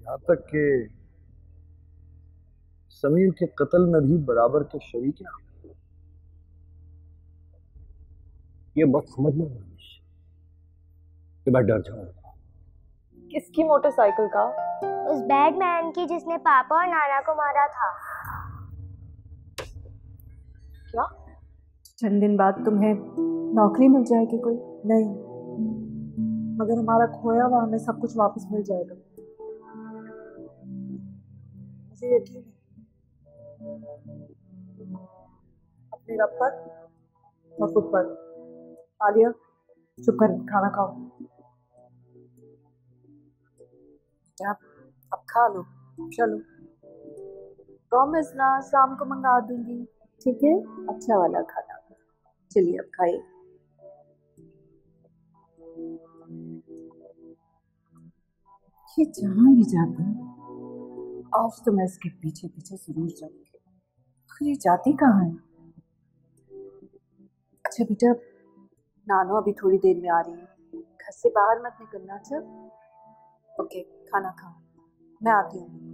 यहाँ तक कि समीर के कत्ल में भी बराबर के शरीक हैं। ये मत समझ लो कि मैं डर जाऊंगा। किसकी मोटरसाइकिल का? उस बैडमैन की जिसने पापा और नाना को मारा था। क्या? चंद दिन बाद तुम्हें नौकरी मिल जाएगी कोई? नहीं, मगर हमारा खोया हुआ हमें सब कुछ वापस मिल जाएगा। मुझे यकीन है अपने रब पर और खुद पर। आलिया चुप कर, खाना खाओ। अब खा लो, चलो। प्रॉमिस ना, शाम को मंगा दूंगी, ठीक है? अच्छा वाला खाना। चलिए अब खाइए। ये जहां भी जाती आज तो मैं इसके पीछे पीछे जरूर जाऊंगी। आखिर ये जाती कहाँ है? अच्छा बेटा, नानो अभी थोड़ी देर में आ रही है, घर से बाहर मत निकलना। अच्छा ओके, खाना खाओ, मैं आती हूँ।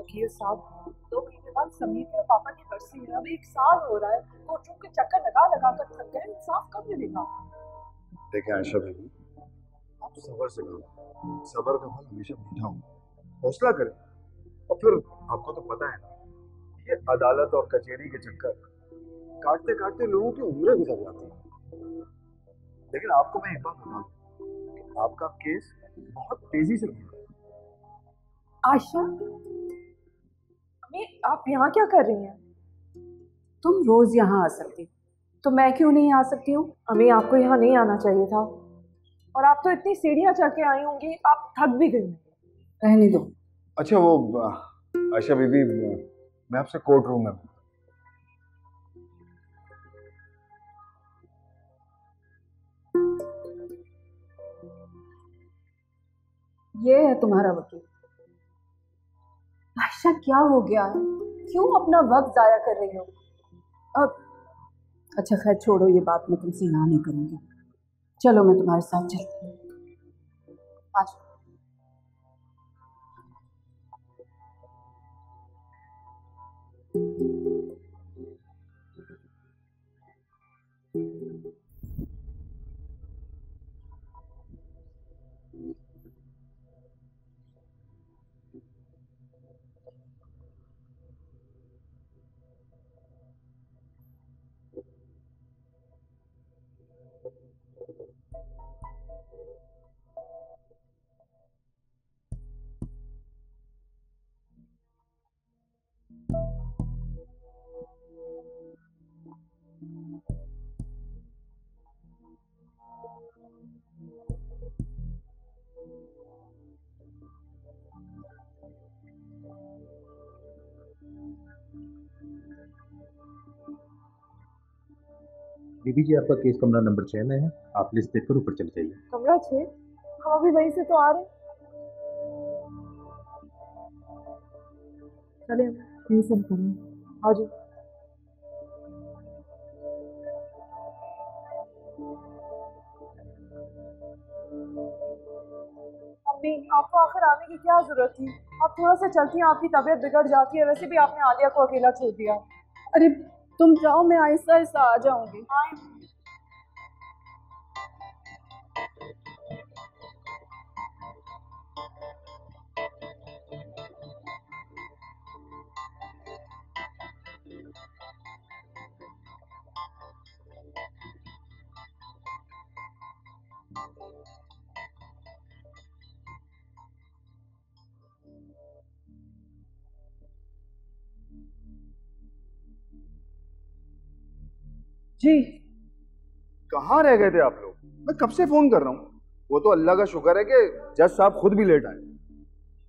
वकील साहब, 2 महीने बाद समीर के पापा की बरसी है। अब 1 साल हो रहा है, कोर्ट रूम के चक्कर लगा लगा कर थक गए। इंसाफ कब मिलेगा? देखें आयशा बेबी, आप सब्र से करो। सब्र का फल हमेशा मीठा हो। हौसला करें। और फिर आपको तो पता है ना, ये अदालत और कचहरी के चक्कर काटते काटते लोगों की उम्रें गुजर जाती हैं। लेकिन आपको मैं एक बात बता दूं कि आपका केस बहुत तेजी से होगा। आयशा, अम्मी आप यहाँ क्या कर रही हैं? तुम रोज यहाँ आ सकती, तो मैं क्यों नहीं आ सकती हूँ? अम्मी आपको यहाँ नहीं आना चाहिए था। और आप तो इतनी सीढ़ियाँ चढ़ के आई होंगी, आप थक भी गई। रहने दो। अच्छा वो आयशा बीबी, मैं आपसे कोर्ट रूम में। ये है तुम्हारा वकील। आयशा क्या हो गया है? क्यों अपना वक्त जाया कर रही हो? अब अच्छा खैर छोड़ो, ये बात मैं तुमसे यहाँ नहीं करूंगी। चलो मैं तुम्हारे साथ चलती हूँ। आज बीबी जी, आपका केस कमरा नंबर 6 में है। आप लिस्ट देखकर ऊपर चले जाइए। कमरा 6? हम अभी वहीं से तो आ रहे हैं। चले यही सब करूँ। आ जाओ। अम्मी आपको आखिर आने की क्या जरूरत थी? आप थोड़ा सा चलती हैं, आपकी तबीयत बिगड़ जाती है। वैसे भी आपने आलिया को अकेला छोड़ दिया। अरे तुम जाओ, मैं आहिस्ता आहिस्ता आ जाऊंगी। जी। कहाँ रह गए थे आप लोग? मैं कब से फोन कर रहा हूँ। वो तो अल्लाह का शुक्र है कि जज साहब खुद भी लेट आए,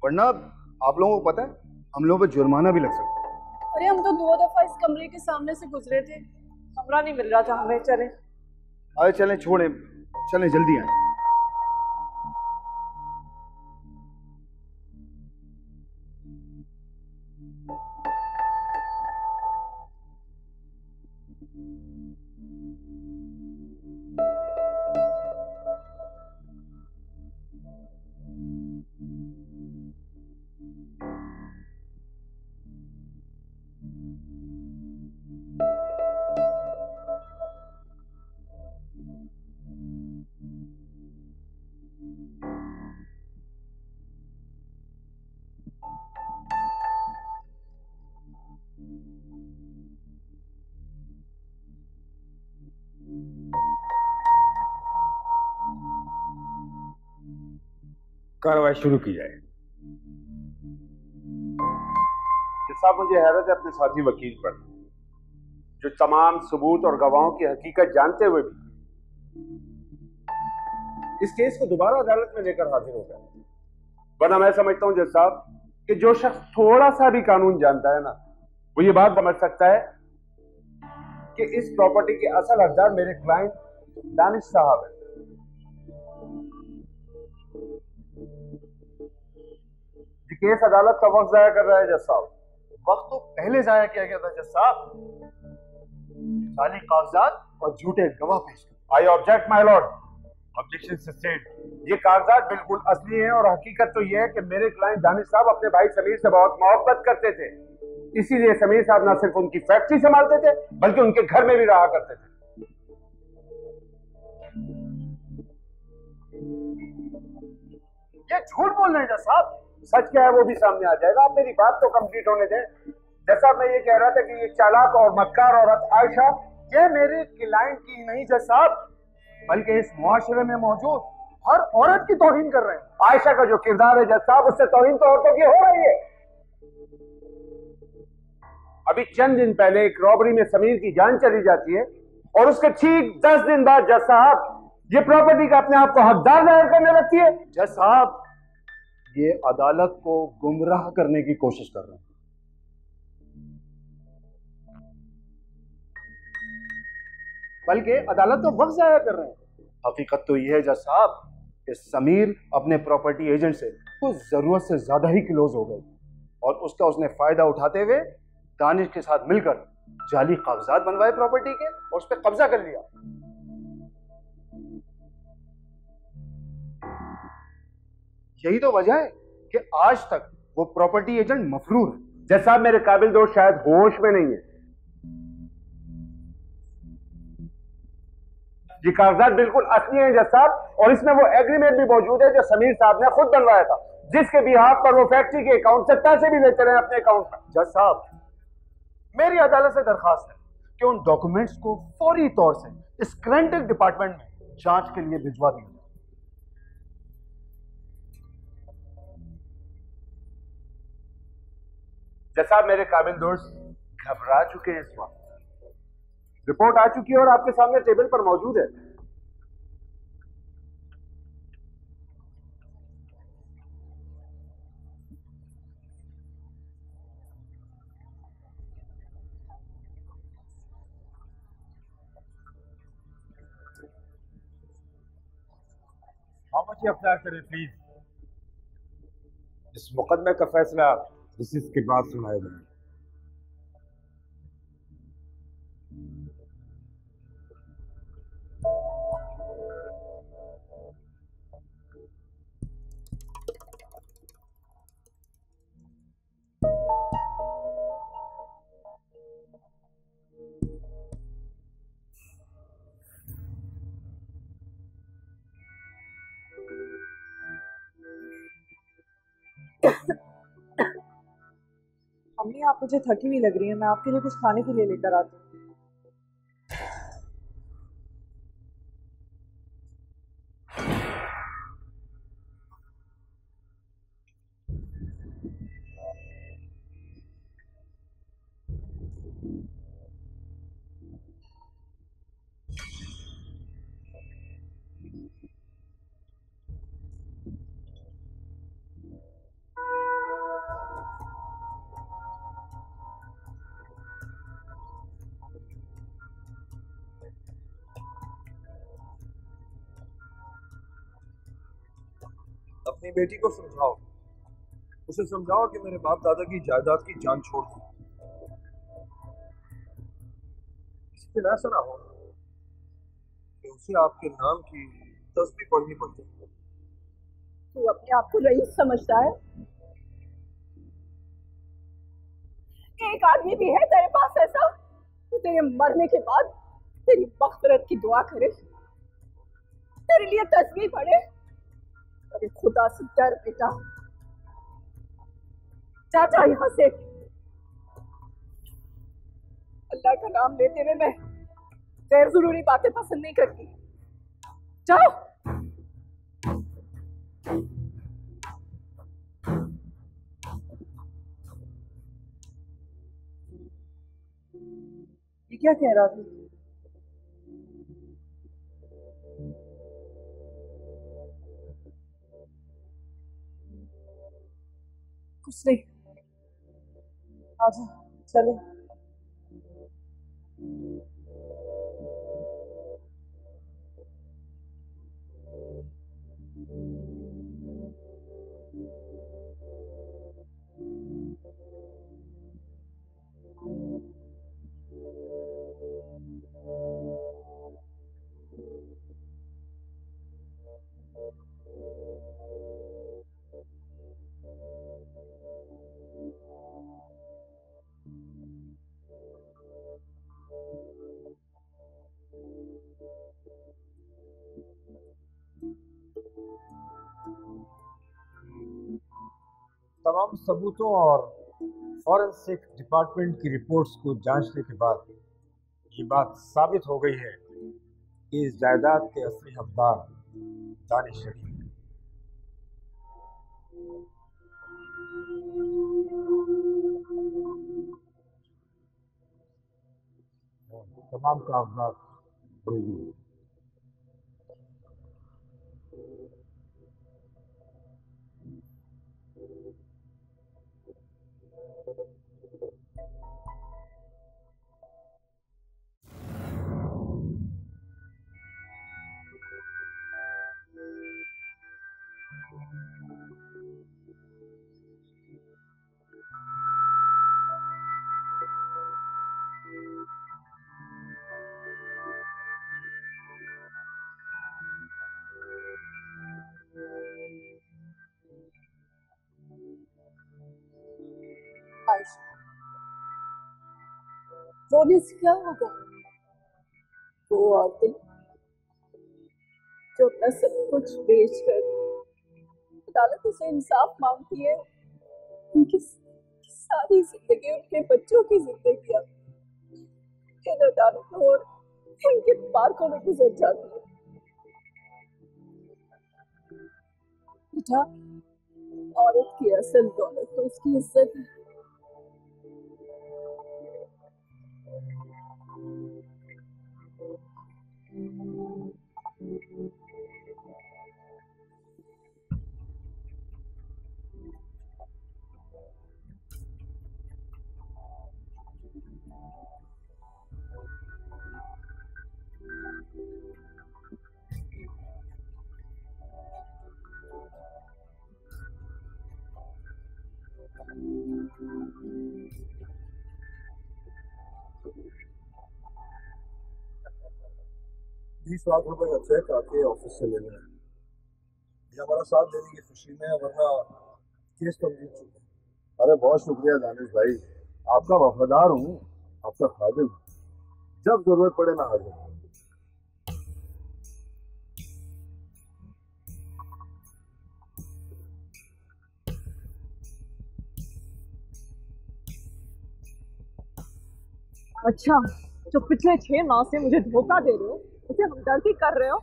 वरना आप लोगों को पता है हम लोगों पर जुर्माना भी लग सकता है। अरे हम तो 2 दफा इस कमरे के सामने से गुजरे थे, कमरा नहीं मिल रहा था हमें। चले अरे चलें, छोड़े, चलें, जल्दी आए। कार्रवाई शुरू की जाए। साहब, मुझे हैरत है अपने साथी वकील पर, जो तमाम सबूत और गवाहों की हकीकत जानते हुए भी इस केस को दोबारा अदालत में लेकर हाजिर हो गया। वरना मैं समझता हूं जज साहब कि जो शख्स थोड़ा सा भी कानून जानता है ना, वो ये बात समझ सकता है कि इस प्रॉपर्टी के असल हकदार मेरे क्लाइंट दानिश साहब है। ये केस अदालत का वक्त जाया कर रहा है जज साहब। वक्त तो पहले जाया किया गया था जज साहब। जाली कागजात और झूठे गवाह पेश कर। I object my Lord. Objection sustained. ये कागजात बिल्कुल असली हैं और हकीकत तो ये है कि मेरे क्लाइंट दानिश साहब अपने भाई समीर से बहुत मोहब्बत करते थे। इसीलिए समीर साहब ना सिर्फ उनकी फैक्ट्री संभालते थे बल्कि उनके घर में भी रहा करते थे। ये झूठ बोल रहे हैं जज साहब। सच क्या है वो भी सामने आ जाएगा, आप मेरी बात तो कंप्लीट होने दें। जैसा मैं ये कह रहा था कि ये चालाक और मक्कार औरत आयशा, ये मेरे क्लाइंट की नहीं जज साहब, बल्कि इस मुआशरे में मौजूद हर औरत की तौहीन कर रहे हैं। आयशा का जो किरदार है जज साहब, उससे तौहीन तो औरतों की हो रही है। अभी चंद दिन पहले एक रॉबरी में समीर की जान चली जाती है और उसके ठीक 10 दिन बाद जज साहब ये प्रॉपर्टी का अपने आप को हकदार जाहिर करने लगती है। जज साहब, ये अदालत को गुमराह करने की कोशिश कर रहे हैं। बल्कि अदालत तो वक्त जाया कर रहे हैं। हकीकत तो यह है जज साहब कि समीर अपने प्रॉपर्टी एजेंट से कुछ जरूरत से ज्यादा ही क्लोज हो गई और उसका उसने फायदा उठाते हुए दानिश के साथ मिलकर जाली कागजात बनवाए प्रॉपर्टी के और उस पर कब्जा कर लिया। यही तो वजह है कि आज तक वो प्रॉपर्टी एजेंट मफरूर है। जज साहब, मेरे काबिल दोस्त शायद होश में नहीं है। ये कागजात बिल्कुल असली हैं जज साहब, और इसमें वो एग्रीमेंट भी मौजूद है जो समीर साहब ने खुद बनवाया था, जिसके बिहाफ पर वो फैक्ट्री के अकाउंट से पैसे भी लेते रहे अपने अकाउंट में। जज साहब, मेरी अदालत से दरखास्त है कि उन डॉक्यूमेंट्स को फौरी तौर से इस क्रेंटिक डिपार्टमेंट में जांच के लिए भिजवा दिया। जज साहब, मेरे काबिल दोस्त घबरा चुके हैं इस वक्त। रिपोर्ट आ चुकी है और आपके सामने टेबल पर मौजूद है। हाउ मच अफ्तार करें प्लीज। इस मुकदमे का फैसला रिसीव के बाद सुनाएगा। अम्मी, आप मुझे थकी हुई लग रही है, मैं आपके लिए कुछ खाने के लिए लेकर आती हूँ। अपनी बेटी को समझाओ, उसे समझाओ कि मेरे बाप दादा की जायदाद की जान छोड़ दी। इस दिन ऐसा ना हो कि उसे आपके नाम की तस्बीह पढ़नी पड़ती। तू अपने आप को रईस समझता है? एक आदमी भी है तेरे पास ऐसा जो तेरे मरने के बाद तेरी मग़फ़िरत की दुआ करे, तेरे लिए तस्बीह पढ़े? अरे खुदा से डर बेटा, जा यहाँ से। अल्लाह का नाम लेते हुए मैं गैर जरूरी बातें पसंद नहीं करती। जाओ। ये क्या कह रहा था? कुछ नहीं, आजा चले। तमाम सबूतों और फॉरेंसिक डिपार्टमेंट की रिपोर्ट्स को जांचने के बाद ये बात साबित हो गई है कि इस जायदाद के असली हकदार दानिश शरीफ हैं। तमाम कागजात भेजी। आयशा, रोने से क्या होगा? वो औरतें जो अपना सब कुछ बेच कर अदालत से इंसाफ मांगती है, उनकी सारी जिंदगी, उनके बच्चों की जिंदगियां इन अदालतों और इनके पार्कों में गुजर जाती है। बेटा, औरत की असल दौलत तो उसकी इज्जत है। ₹20 लाख का चेक आके ऑफिस से ले लें। ये हमारा साथ देने की खुशी में, वरना केस तो जीत चुके। अरे बहुत शुक्रिया दानिश भाई, आपका वफादार हूँ, आपका खादिम हूँ। जब जरूरत पड़े मैं हाजिर हूँ। अच्छा, जो पिछले 6 माह से मुझे धोखा दे रहे हो, उसे हमदर्दी कर रहे हो,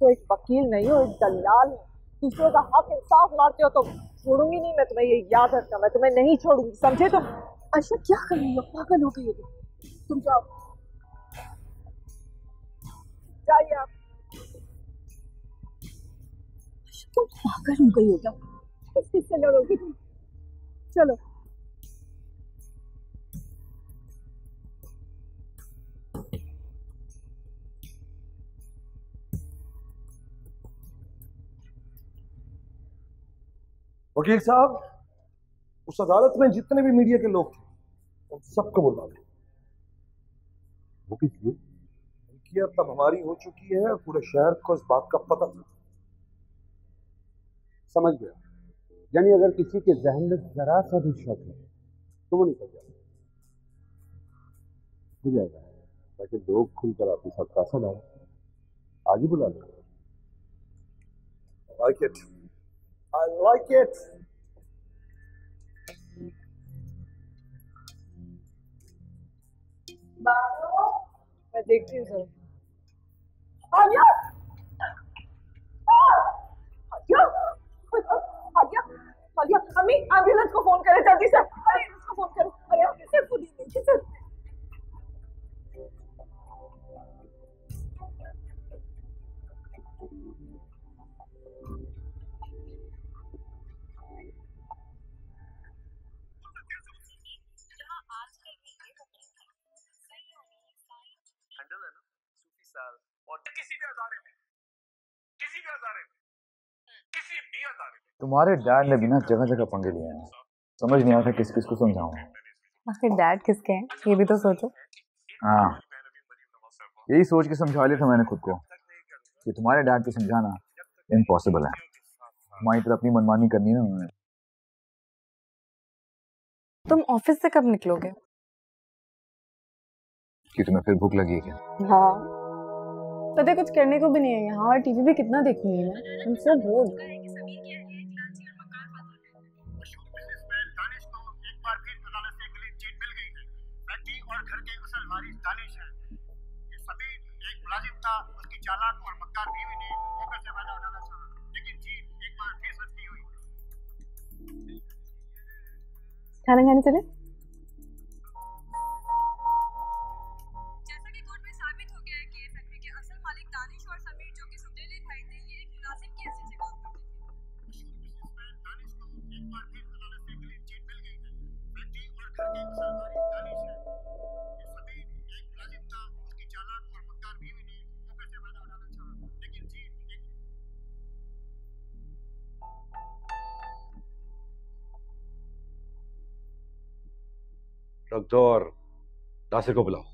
तो एक वकील नहीं हो, एक दलाल हो। दूसरों का हक इंसाफ मारते हो तो छोड़ूंगी नहीं मैं तुम्हें, ये याद रखना, मैं तुम्हें नहीं छोड़ूंगी, समझे तुम? आयशा क्या कर रही हो? पागल हो गई हो तुम। जाओ, जाइए आप। तुम पागल हो गई हो क्या? किससे लड़ोगी तुम? चलो। वकील साहब, उस अदालत में जितने भी मीडिया के लोग थे उन सबको बुला लें। वो किस लिए? मिल्कियत तब हमारी हो चुकी है, पूरे शहर को इस बात का पता था। समझ गया। यानी अगर किसी के जहन में जरा सा भी शक है तो वो निकल जाएगा, हो जाएगा, ताकि लोग खुलकर आपके साथ पैसा डालें। आज ही बुला लो। like it. I like it. मैं देखती हूँ सर। आलिया आलिया आलिया आलिया, अम्मी एम्बुलेंस को फोन करें जल्दी से। अरे इसको फोन करो। अरे किसे फोन नहीं, किसे? तुम्हारे डैड ने भी ना जगह जगह पंगे लिए हैं, समझ नहीं आता किस किस को समझाऊं। आखिर डैड किसके हैं ये भी तो सोचो। हाँ, यही सोच के समझा लिया था मैंने खुद को कि तुम्हारे डैड को समझाना इम्पॉसिबल है। तुम्हारी तरफ अपनी मनमानी करनी ना उन्होंने। तुम ऑफिस से कब निकलोगे? कि तुम्हें फिर भूख लगी है क्या? हाँ, पता है कुछ करने को भी नहीं है यहाँ, और टीवी भी कितना देखूंगी मैं। तुम सब बोर्ड। खाना खाने चले? जैसा कि कोर्ट में साबित हो गया है कि ये फैक्ट्री के असल मालिक दानिश और समीर, जो कि सुटेले भाई थे, ये एक मुलाजिम की हैसियत से काम करते थे। दानिश को एक बार फिर अदालत से क्लीन चिट मिल गई है। फैक्ट्री और घर के असल मालिक दानिश है। ये समीर एक मुलाजिम था, उसकी चालाक और मक्कार बीवी ने मौके से फायदा उठाना चाहा, लेकिन जीत एक रख दो और नासिर को बुलाओ।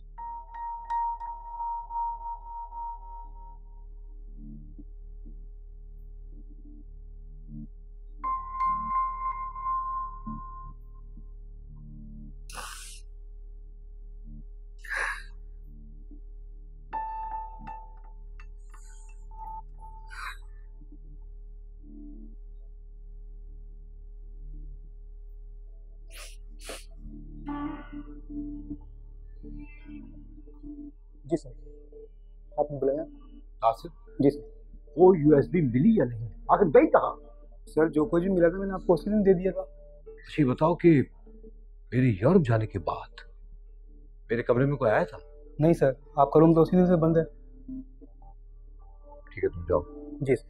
जी सर, आपने बुलाया? नासिर, जी सर। वो यूएसबी मिली या नहीं, आखिर गई कहाँ? सर जो कुछ भी मिला था मैंने आपको उसी दिन दे दिया था। ये बताओ कि मेरे यूरोप जाने के बाद मेरे कमरे में कोई आया था? नहीं सर, आपका रूम तो उसी दिन से बंद है। ठीक है, तुम जाओ। जी सर।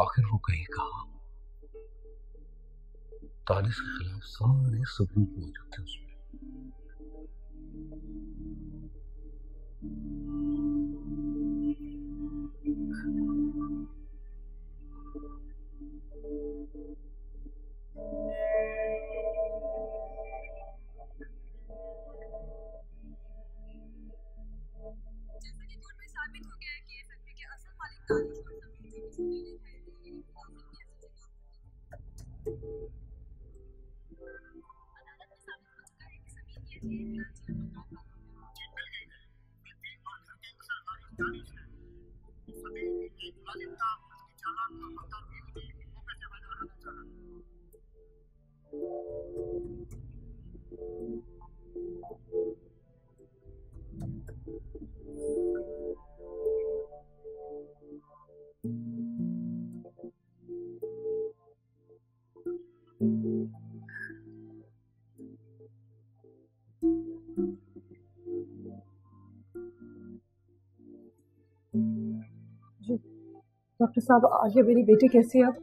आखिर वो कहीं कहा? दानिश के खिलाफ सारे सबूत मौजूद थे उसमें। जैसा कि कोर्ट में साबित हो गया है कि ये फैक्ट्री के असल मालिक दानिश और समीर, जो कि सुटेले भाई थे, ये एक मुलाजिम की हैसियत से काम करते थे। अदालत में साबित हो चुका है कि समीर की हैसियत इलाची और मकान मालूम है। जीत मिल गई है। फैक्ट्री और घर के असल मालिक दानिश है। समीर एक मुलाजिम था, उसकी चालाक और मक्कार बीवी ने मौके से फायदा उठाना चाहा। डॉक्टर साहब, आगे मेरी बेटी कैसी है अब?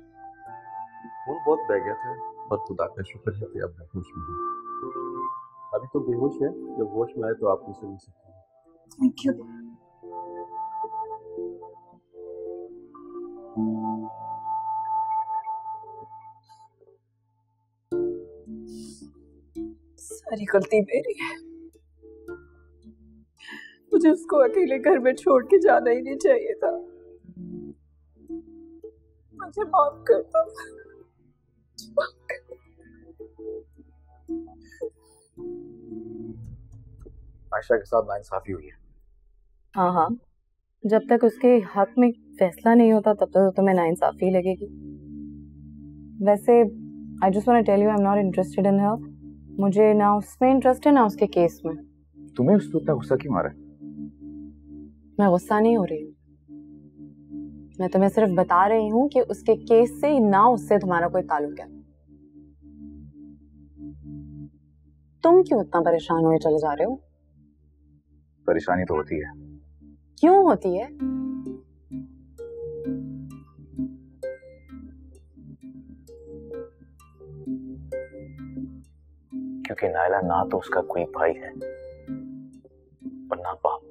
खून बहुत बह गया था, और खुदा का शुक्र है कि अब बेहोश में है। अभी तो बेहोश है, जब होश में आए तो आप उसे मिल सकते हैं। Thank you. सारी गलती मेरी है। मुझे उसको अकेले घर में छोड़ के जाना ही नहीं चाहिए था। मुझे माफ कर दो। आयशा के साथ नाइंसाफी हुई है। हाँ हाँ, जब तक उसके हक में फैसला नहीं होता तब तक तो तुम्हें नाइंसाफी लगेगी। वैसे I just want to tell you I am not interested in her. मुझे ना उसमें इंटरेस्ट है ना उसके केस में। तुम्हें उस पर इतना गुस्सा क्यों आ रहा है? मैं गुस्सा नहीं हो रही, मैं तुम्हें सिर्फ बता रही हूँ कि उसके केस से ना उससे तुम्हारा कोई ताल्लुक है। तुम क्यों इतना परेशान हुए चले जा रहे हो? परेशानी तो होती है। क्यों होती है? क्योंकि नायला ना तो उसका कोई भाई है और ना बाप।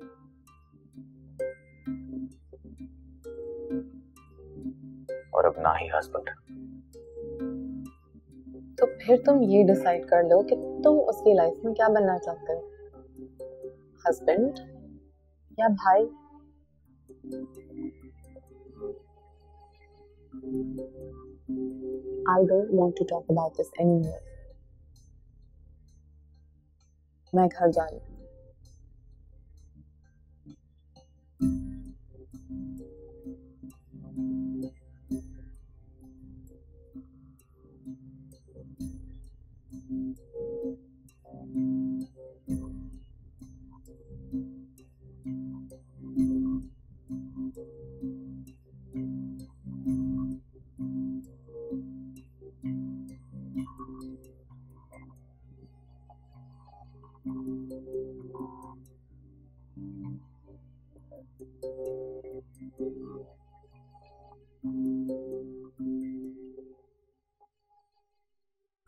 और अब ना ही हस्बैंड। तो फिर तुम ये डिसाइड कर लो कि तुम उसकी लाइफ में क्या बनना चाहते हो, हस्बैंड या भाई। I don't want to talk about this anymore. मैं घर जा रही हूँ।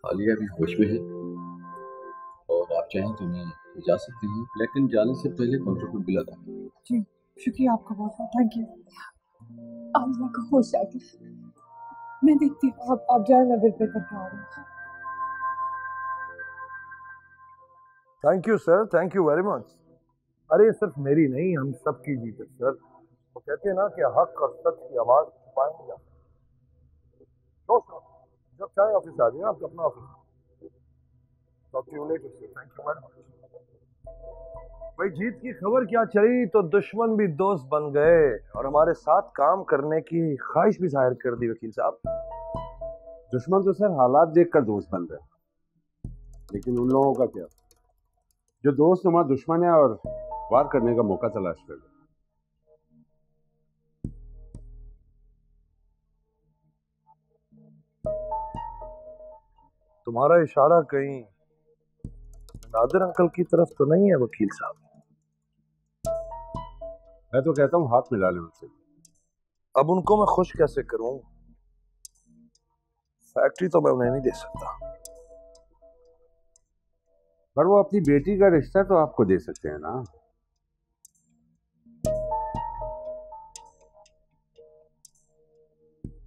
आलिया भी होश में है और आप चाहें तो मैं जा सकते हैं, लेकिन जाने से पहले काउंटर पर बिल अदा। जी शुक्रिया आपका बहुत बहुत, थैंक यू। आलिया का होश आ गया, मैं देखती हूँ। आप जाए, मैं बिल पे करके आ रही हूँ। Thank you sir, thank you very much. अरे सिर्फ मेरी नहीं, हम सबकी जीत है सर। वो कहते हैं ना कि हक और सच की आवाज छुपाए नहीं जा सकती। दोस्तों, जब चाहे ऑफिस आ जाइए, आप अपना office. Talk to you later sir, thank you very much. भाई जीत की खबर क्या चली तो दुश्मन भी दोस्त बन गए और हमारे साथ काम करने की ख्वाहिश भी जाहिर कर दी वकील साहब। दुश्मन तो सर हालात देखकर दोस्त बन रहे, लेकिन उन लोगों का क्या जो दोस्त हमारा दुश्मन है और वार करने का मौका तलाश कर रहे। तुम्हारा इशारा कहीं नादिर अंकल की तरफ तो नहीं है वकील साहब? मैं तो कहता हूँ हाथ मिला लें उनसे। अब उनको मैं खुश कैसे करूं? फैक्ट्री तो मैं उन्हें नहीं दे सकता, पर वो अपनी बेटी का रिश्ता तो आपको दे सकते हैं ना।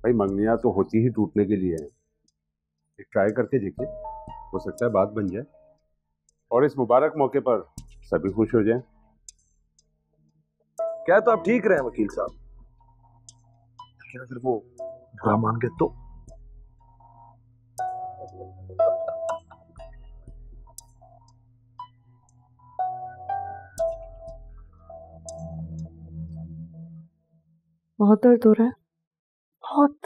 भाई मंगनियां तो होती ही टूटने के लिए है, एक ट्राई करके देखिए, हो सकता है बात बन जाए और इस मुबारक मौके पर सभी खुश हो जाएं। क्या तो आप ठीक रहे हैं वकील साहब, लेकिन अगर वो बुरा मान गए तो? बहुत दर्द हो रहा है, बहुत।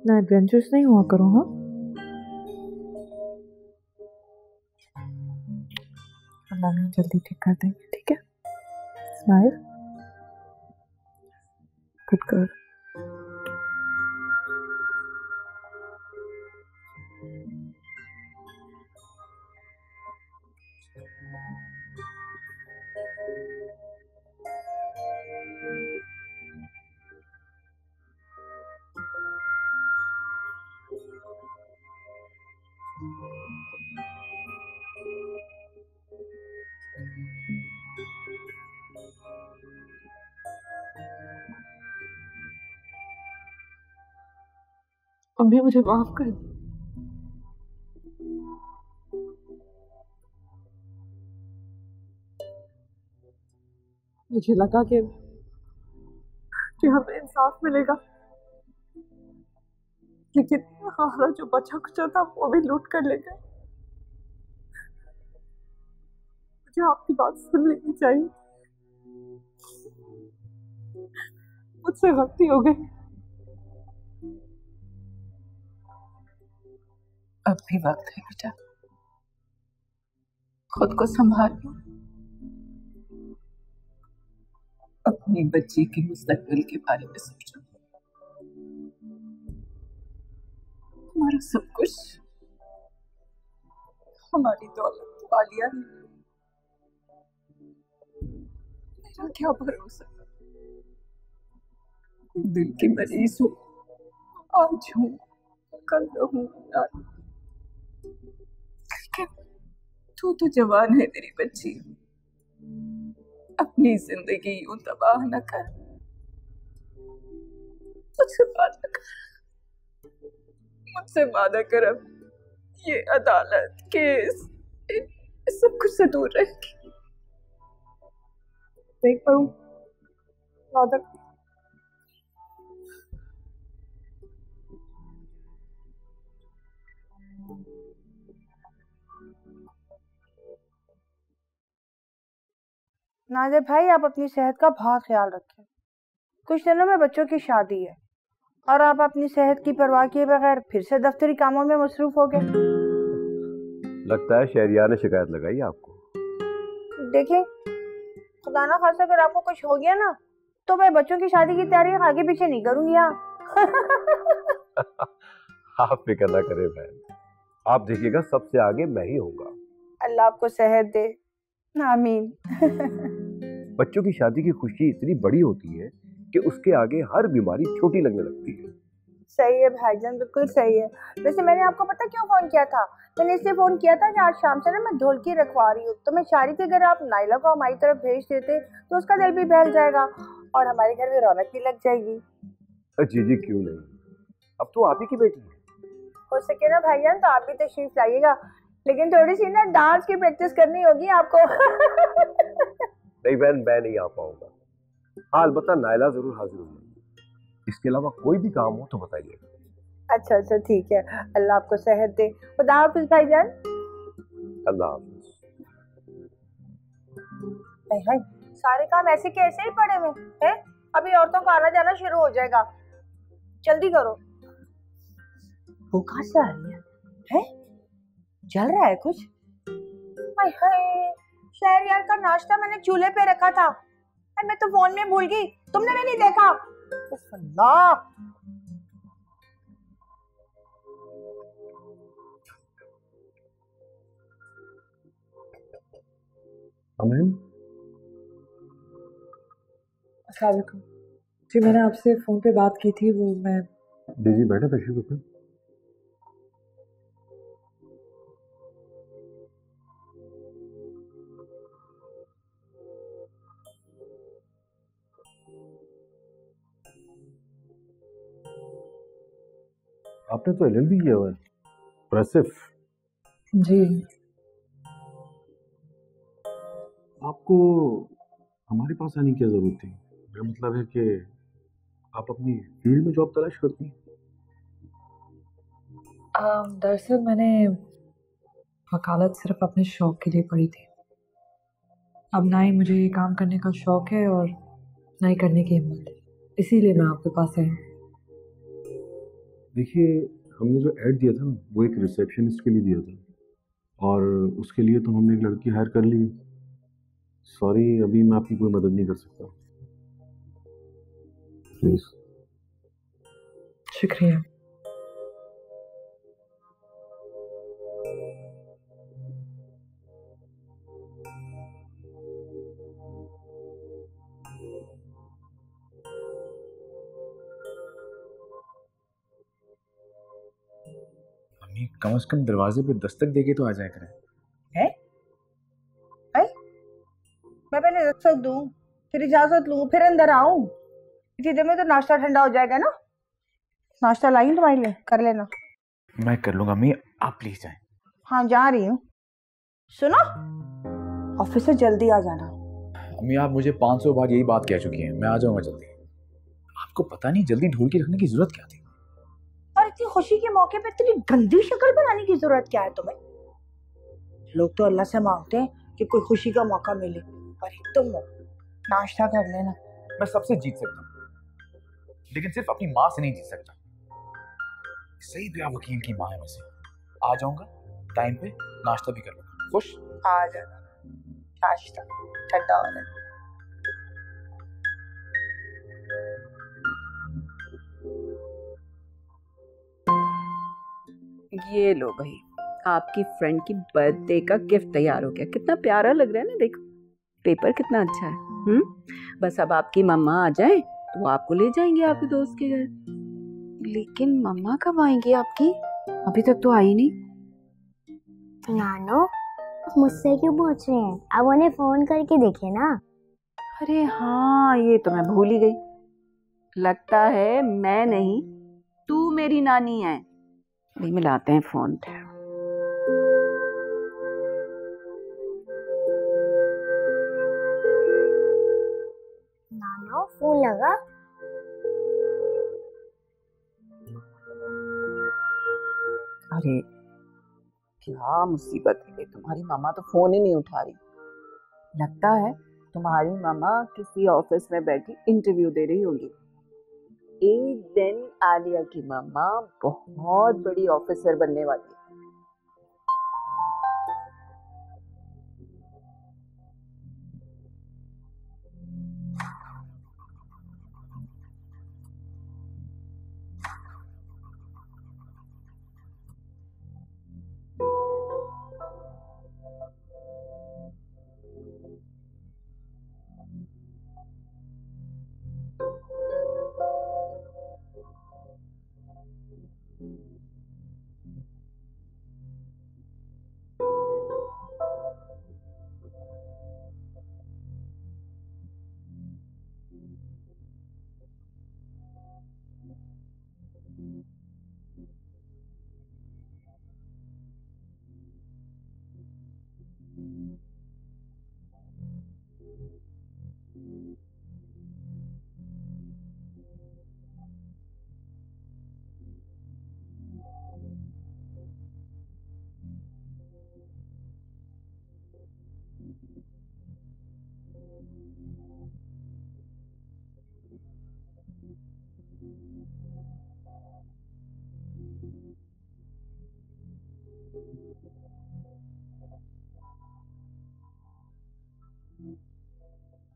ना एडवेंचर्स नहीं हुआ करो। हाँ, अल्लाह ने जल्दी ठीक कर देंगे, ठीक है? Smile, good girl. अम्मी मुझे माफ कर दो, मुझे लगा कि हमें इंसाफ मिलेगा, लेकिन हमारा जो बचा कुचा था वो भी लूट कर ले गए। मुझे आपकी बात सुन लेनी चाहिए, मुझसे गलती हो गई। अब भी वक्त है बेटा, खुद को संभालो, अपनी बच्ची के मुस्तकबिल के बारे में सोचो। हमारा सब कुछ, हमारी दौलत तो आलिया ही, मेरा क्या भरोसा, दिल की मरीज हूँ, आज हूँ कल रहूँ। तू तो जवान है मेरी बच्ची, अपनी जिंदगी यूं तबाह न कर, मुझसे वादा कर, मुझसे वादा कर, अब ये अदालत केस इस सब कुछ से दूर रहेगी। देख पाऊं वादा। नादिर भाई, आप अपनी सेहत का बहुत ख्याल रखें। कुछ दिनों में बच्चों की शादी है और आप अपनी सेहत की परवाह किए बगैर फिर से दफ्तरी कामों में मसरूफ हो गए। लगता है शहरियार ने शिकायत लगाई आपको। देखें, खुदा ना खासा अगर आपको कुछ हो गया ना तो मैं बच्चों की शादी की तैयारी आगे पीछे नहीं करूंगी। आप फिक्र ना करें बहन, आप देखिएगा सबसे आगे मैं ही होऊंगा। अल्लाह आपको सेहत दे, आमीन। बच्चों की शादी की खुशी इतनी बड़ी होती है कि उसके आगे हर बीमारी छोटी लगने लगती है। सही है भाईजान, बिल्कुल सही है। वैसे मैंने आपको पता क्यों फोन किया था? मैंने इसलिए फोन किया था कि आज शाम से ना मैं ढोलकी रखवा रही हूँ, तो मैं चाह रही थी अगर आप नाइला को हमारी तरफ भेज देते तो उसका दिल भी बहल जाएगा और हमारे घर में रौनक भी लग जाएगी। जी जी क्यों नहीं, अब तो आप ही की बेटी है। हो सके ना भाईजान तो आप भी तशरीफ लाइएगा, लेकिन थोड़ी सी ना डांस की प्रैक्टिस करनी होगी आपको। नहीं बहन, मैं नहीं आ पाऊंगा। हाँ अलबत्ता नाइला जरूर हाजिर होगी। इसके अलावा कोई भी काम हो तो बताइए। अच्छा अच्छा ठीक है, अल्लाह आपको सेहत दे। खुदा हाफिज भाईजान। अल्लाह हाफिज। हाय, सारे काम ऐसे के ऐसे ही पड़े हुए हैं। अभी औरतों का आना जाना शुरू हो जाएगा, जल्दी करो। वो कहाँ से आ रही है? जल रहा है कुछ? हाय हाय, शहरियार का नाश्ता मैंने चूल्हे पे रखा था, मैं तो फोन में भूल गई, तुमने भी नहीं देखा? अल्लाह। अमीन, अस्सलाम वालेकुम जी, मैंने आपसे फोन पे बात की थी, वो मैं जी बैठे तशरीफ रखें। आपने तो एलएलबी किया हुआ है, इम्प्रेसिव। जी। आपको हमारे पास आने की क्या जरूरत थी? मेरा मतलब है कि आप अपनी फील्ड में जॉब तलाश करती हैं। दरअसल मैंने वकालत सिर्फ अपने शौक के लिए पढ़ी थी। अब ना ही मुझे ये काम करने का शौक है और ना ही करने की हिम्मत है, इसीलिए मैं आपके पास आई हूँ। देखिए, हमने जो ऐड दिया था ना वो एक रिसेप्शनिस्ट के लिए दिया था, और उसके लिए तो हमने एक लड़की हायर कर ली। सॉरी, अभी मैं आपकी कोई मदद नहीं कर सकता, प्लीज। शुक्रिया। कम से कम दरवाजे पे दस्तक देके तो आ जाया करें। है? मैं पहले दस्तक दूं, फिर इजाजत लूं, फिर अंदर आऊं? इतनी देर में तो नाश्ता ठंडा हो जाएगा ना। नाश्ता लाई तुम्हारे लिए, कर लेना। मैं कर लूंगा अम्मी, आप प्लीज जाएं। हाँ जा रही हूँ। सुनो, ऑफिस से जल्दी आ जाना। अम्मी आप मुझे 500 बार यही बात कह चुकी हैं, मैं आ जाऊंगा जल्दी। आपको पता नहीं जल्दी ढूंढ के रखने की जरूरत क्या थी? और इतनी खुशी के मौके पे इतनी गंदी शक्ल बनाने की जरूरत क्या है तुम्हें? लोग तो अल्लाह से मांगते हैं कि कोई खुशी का मौका मिले, और तुम नाश्ता कर लेना। मैं सबसे जीत सकता हूँ, लेकिन सिर्फ अपनी माँ से नहीं जीत सकता। सही भी आप वकील की माँ है वैसे। आ जाऊंगा टाइम पे, नाश्ता भी कर लूंगा। खुश? आ जाना, नाश्ता ठंडा होने। ये लो भाई, आपकी फ्रेंड की बर्थडे का गिफ्ट तैयार हो गया। कितना प्यारा लग रहा है ना, देखो पेपर कितना अच्छा है। बस अब आपकी मम्मा आ जाए तो वो आपको ले जाएंगे आपके दोस्त के घर। लेकिन मम्मा कब आएंगी आपकी? अभी तक तो आई नहीं। नानो मुझसे क्यों पूछ रहे हैं? अब उन्हें फोन करके देखे ना। अरे हाँ, ये तो मैं भूल ही गई। लगता है मैं नहीं, तू मेरी नानी है। नहीं, मिलाते हैं फोन। नानो फोन लगा। अरे क्या मुसीबत है, तुम्हारी मामा तो फोन ही नहीं उठा रही। लगता है तुम्हारी मामा किसी ऑफिस में बैठी इंटरव्यू दे रही होगी। एक दिन आलिया की मामा बहुत बड़ी ऑफिसर बनने वाली है।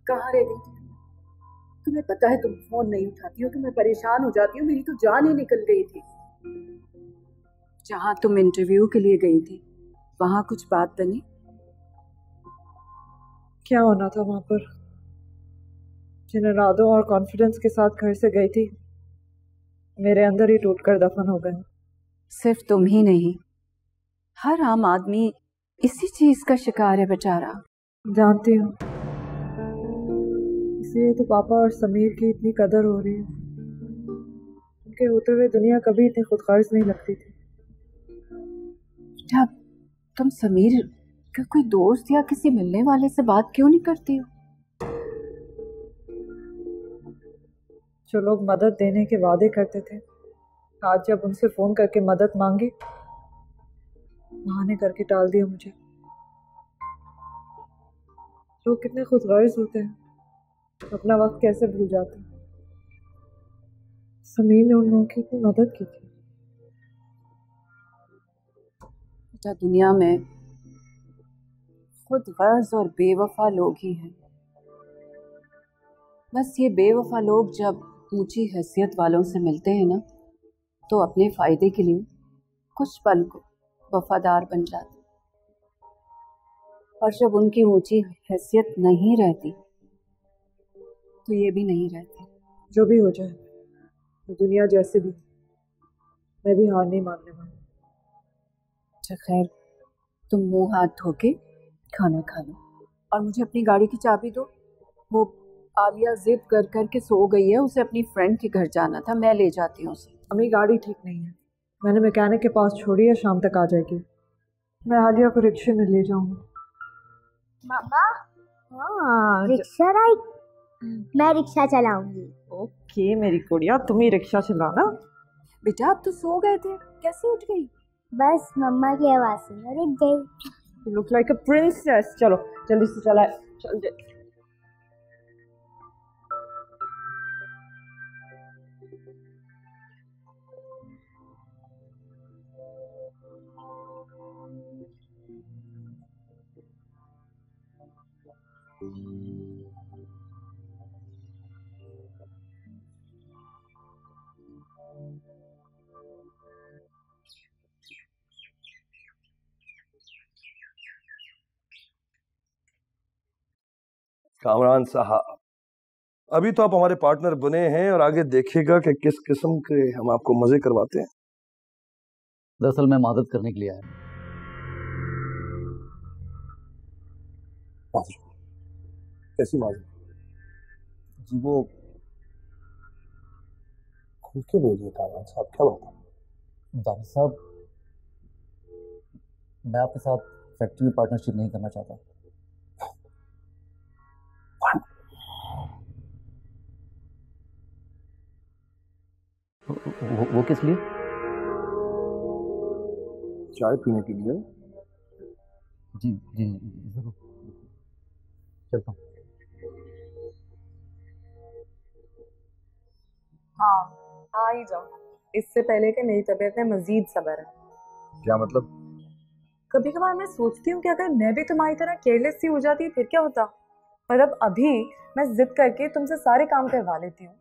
कहाँ रह गई थी? तुम्हें पता है तुम फोन नहीं उठाती हो तो मैं परेशान हो जाती हूँ। मेरी तो जान ही निकल गई थी। जहाँ तुम इंटरव्यू के लिए गई थी वहां कुछ बात बनी? क्या होना था वहां पर? जिन इरादों और कॉन्फिडेंस के साथ घर से गई थी, मेरे अंदर ही टूटकर दफन हो गए। सिर्फ तुम ही नहीं, हर आम आदमी इसी चीज का शिकार है बेचारा। जानती हूँ, इसलिए तो पापा और समीर की इतनी कदर हो रही है। उनके होते हुए दुनिया कभी इतनी खुदगर्ज नहीं लगती थी। जब तुम समीर का कोई दोस्त या किसी मिलने वाले से बात क्यों नहीं करती हो? जो लोग मदद देने के वादे करते थे, आज जब उनसे फोन करके मदद मांगी, बहाने करके टाल दिया मुझे। लोग कितने खुदगर्ज होते हैं, अपना वक्त कैसे भूल जाते हैं। समीर ने उन लोगों की इतनी मदद की थी। बेटा, दुनिया में खुद गर्ज और बेवफा लोग ही हैं। बस ये बेवफा लोग जब ऊंची हैसियत वालों से मिलते हैं ना, तो अपने फायदे के लिए कुछ पल को वफादार बन जाते, और जब उनकी ऊंची हैसियत नहीं रहती तो ये भी नहीं रहते। जो भी हो जाए, तो दुनिया जैसे भी, मैं भी हार नहीं मानने वाली। अच्छा खैर, तुम मुंह हाथ धो के खाना खा लो और मुझे अपनी गाड़ी की चाबी दो। वो आलिया जिद कर कर के सो गई है, उसे अपनी फ्रेंड के घर जाना था, मैं ले जाती हूँ उसे। अम्मी गाड़ी ठीक नहीं है, मैंने मैकेनिक के पास छोड़ी है, शाम तक आ जाएगी। मैं आलिया को रिक्शे में ले जाऊंगी। मम्मा हाँ रिक्शा राइड, मैं रिक्शा चलाऊंगी। ओके मेरी गुड़िया, तुम ही रिक्शा चलाना। बेटा आप तो सो गए थे, कैसे उठ गई? बस मम्मा की आवाज से मैं रुक गई। You look like a princess। चलो जल्दी से चला, चल दे। कामरान साहब, अभी तो आप हमारे पार्टनर बने हैं और आगे देखिएगा कि किस किस्म के हम आपको मजे करवाते हैं। दरअसल मैं मदद करने के लिए आया। कैसी माजूम? जी वो खुल के बोलिए कामरान साहब, क्या बात है? दानिश साहब, मैं आपके साथ फैक्ट्री में पार्टनरशिप नहीं करना चाहता। वो किस लिए? चाय पीने के लिए। जी जी जरूर, चलता हूँ। हाँ आ ही जाओ, इससे पहले कि मेरी तबीयत में मजीद सब्र है। क्या मतलब? कभी कभार मैं सोचती हूँ कि अगर मैं भी तुम्हारी तरह केयरलेस सी हो जाती फिर क्या होता, पर अब अभी मैं जिद करके तुमसे सारे काम करवा लेती हूँ।